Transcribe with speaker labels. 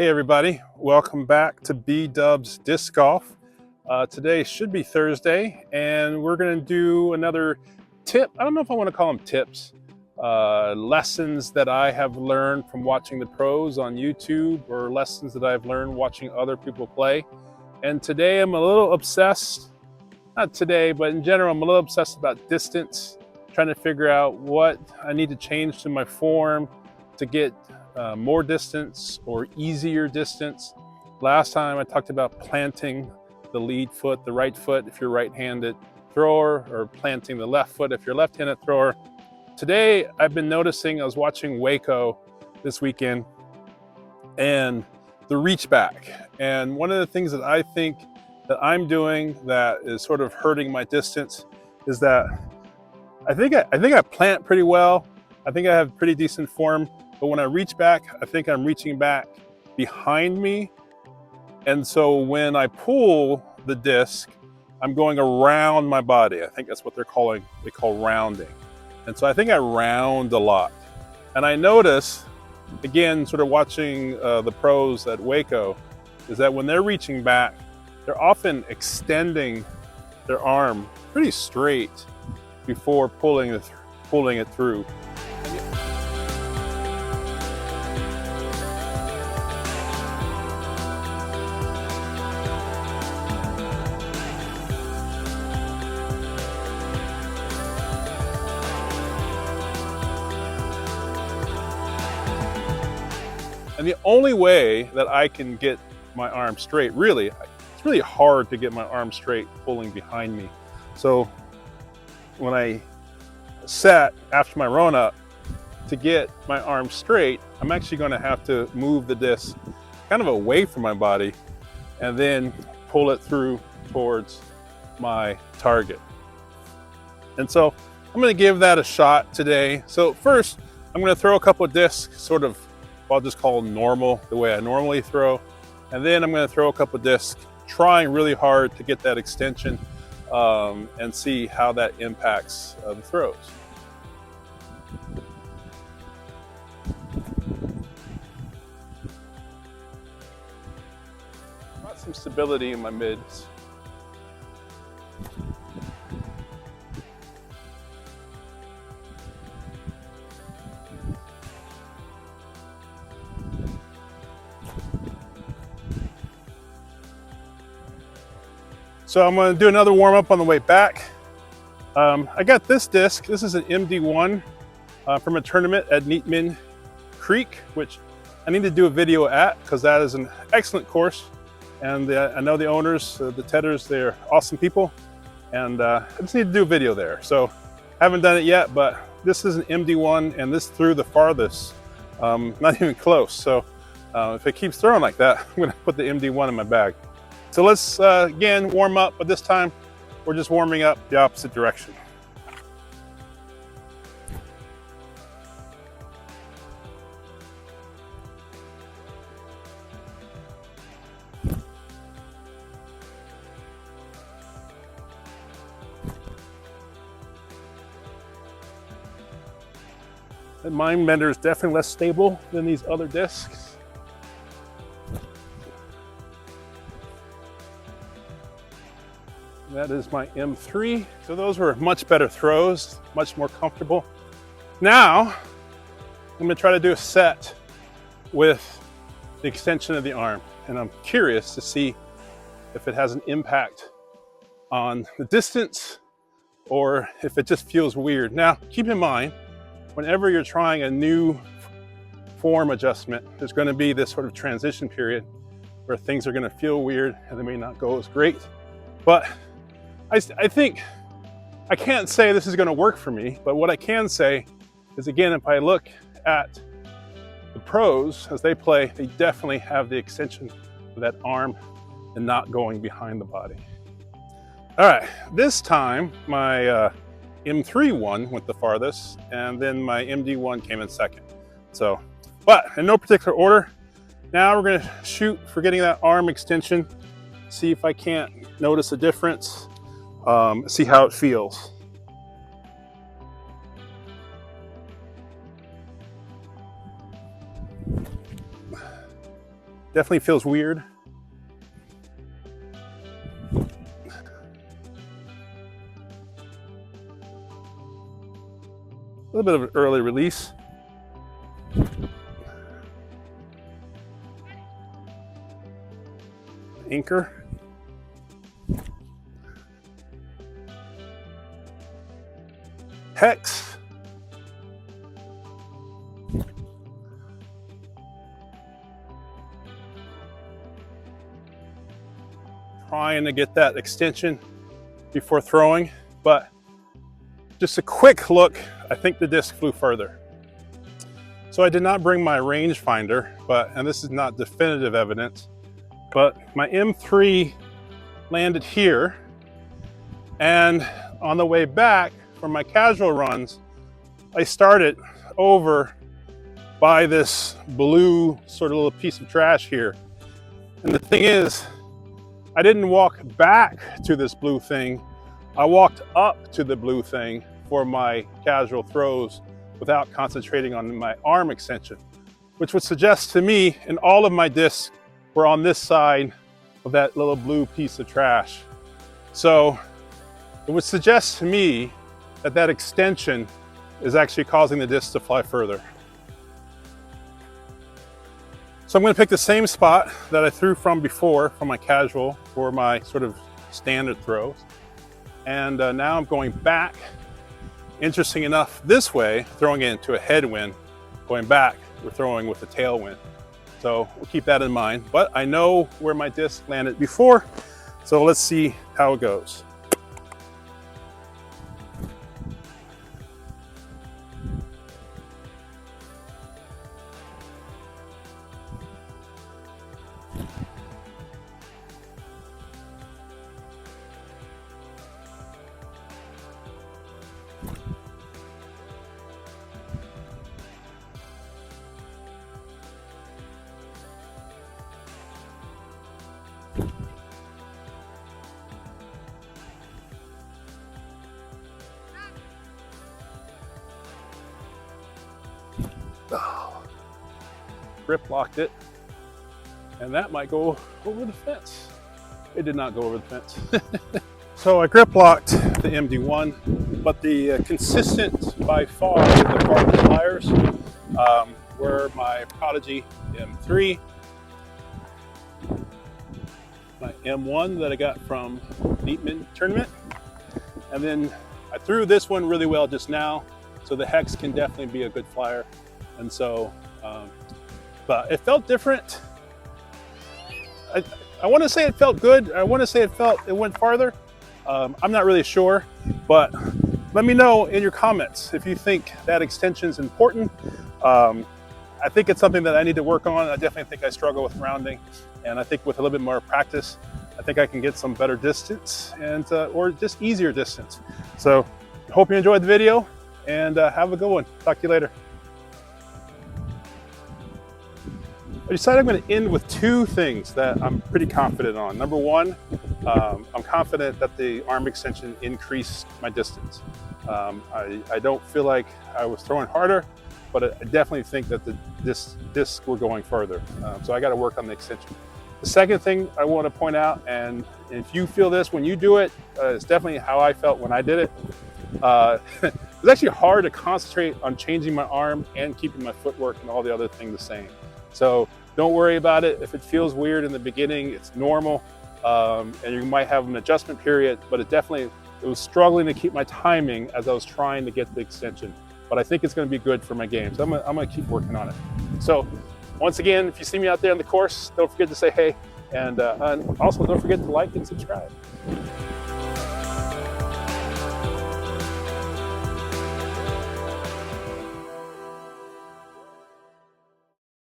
Speaker 1: Hey everybody, welcome back to B-Dubs Disc Golf. Today should be Thursday and we're going to do another tip. I don't know if I want to call them tips. Lessons that I have learned from watching the pros on YouTube or lessons that I've learned watching other people play. And today I'm a little obsessed, not today, but in general, I'm a little obsessed about distance, trying to figure out what I need to change to my form to get more distance or easier distance. Last time I talked about planting the lead foot, the right foot if you're right-handed thrower, or planting the left foot if you're left-handed thrower. Today I've been noticing, I was watching Waco this weekend and the reach back. And one of the things that I think that I'm doing that is sort of hurting my distance is that I think I plant pretty well. I think I have pretty decent form. But when I reach back, I think I'm reaching back behind me. And so when I pull the disc, I'm going around my body. I think that's what they call rounding. And so I think I round a lot. And I notice, again, sort of watching the pros at Waco, is that when they're reaching back, they're often extending their arm pretty straight before pulling it through. And the only way that I can get my arm straight, really, it's really hard to get my arm straight pulling behind me. So when I set after my run up to get my arm straight, I'm actually going to have to move the disc kind of away from my body and then pull it through towards my target. And so I'm going to give that a shot today. So first, I'm going to throw a couple of discs, sort of, I'll just call normal, the way I normally throw. And then I'm going to throw a couple of discs, trying really hard to get that extension and see how that impacts the throws. Got some stability in my mids. So I'm going to do another warm up on the way back. I got this disc. This is an MD1 from a tournament at Neatman Creek, which I need to do a video at because that is an excellent course. And I know the owners, the Tedders, they're awesome people. And I just need to do a video there. So I haven't done it yet, but this is an MD1 and this threw the farthest, not even close. So if it keeps throwing like that, I'm going to put the MD1 in my bag. So let's again warm up, but this time we're just warming up the opposite direction. The Mind Bender is definitely less stable than these other discs. That is my M3. So those were much better throws, much more comfortable. Now, I'm gonna try to do a set with the extension of the arm. And I'm curious to see if it has an impact on the distance or if it just feels weird. Now, keep in mind, whenever you're trying a new form adjustment, there's gonna be this sort of transition period where things are gonna feel weird and they may not go as great. But I think, I can't say this is going to work for me, but what I can say is, again, if I look at the pros as they play, they definitely have the extension of that arm and not going behind the body. All right, this time my M3 one went the farthest and then my MD1 came in second. So, but in no particular order, now we're going to shoot for getting that arm extension, see if I can't notice a difference. See how it feels. Definitely feels weird. A little bit of an early release. Anchor. Hex. Trying to get that extension before throwing, but just a quick look, I think the disc flew further. So I did not bring my rangefinder, and this is not definitive evidence, but my M3 landed here, and on the way back from my casual runs, I started over by this blue sort of little piece of trash here. And the thing is, I didn't walk back to this blue thing. I walked up to the blue thing for my casual throws without concentrating on my arm extension, which would suggest to me, and all of my discs were on this side of that little blue piece of trash. So it would suggest to me that that extension is actually causing the disc to fly further. So I'm going to pick the same spot that I threw from before, from my casual, for my sort of standard throws. And now I'm going back, interesting enough, this way, throwing it into a headwind. Going back, we're throwing with a tailwind. So we'll keep that in mind. But I know where my disc landed before, so let's see how it goes. Oh, grip locked it, and that might go over the fence. It did not go over the fence. So I grip locked the MD1, but the consistent by far the carbon pliers were my Prodigy M3, my M1 that I got from Neatman Tournament, and then I threw this one really well just now, so the Hex can definitely be a good flyer. And so, but it felt different. I want to say it felt good. I want to say it went farther. I'm not really sure, but let me know in your comments if you think that extension is important. I think it's something that I need to work on. I definitely think I struggle with rounding, and I think with a little bit more practice, I think I can get some better distance and or just easier distance. So, hope you enjoyed the video, and have a good one. Talk to you later. I decided I'm going to end with two things that I'm pretty confident on. Number one, I'm confident that the arm extension increased my distance. I don't feel like I was throwing harder, but I definitely think that the discs were going further. So I got to work on the extension. The second thing I want to point out, and if you feel this when you do it, it's definitely how I felt when I did it. It's actually hard to concentrate on changing my arm and keeping my footwork and all the other things the same. So don't worry about it. If it feels weird in the beginning, it's normal, and you might have an adjustment period, but it was struggling to keep my timing as I was trying to get the extension. But I think it's going to be good for my game, so I'm going to keep working on it. So once again, if you see me out there on the course, don't forget to say hey, and also don't forget to like and subscribe.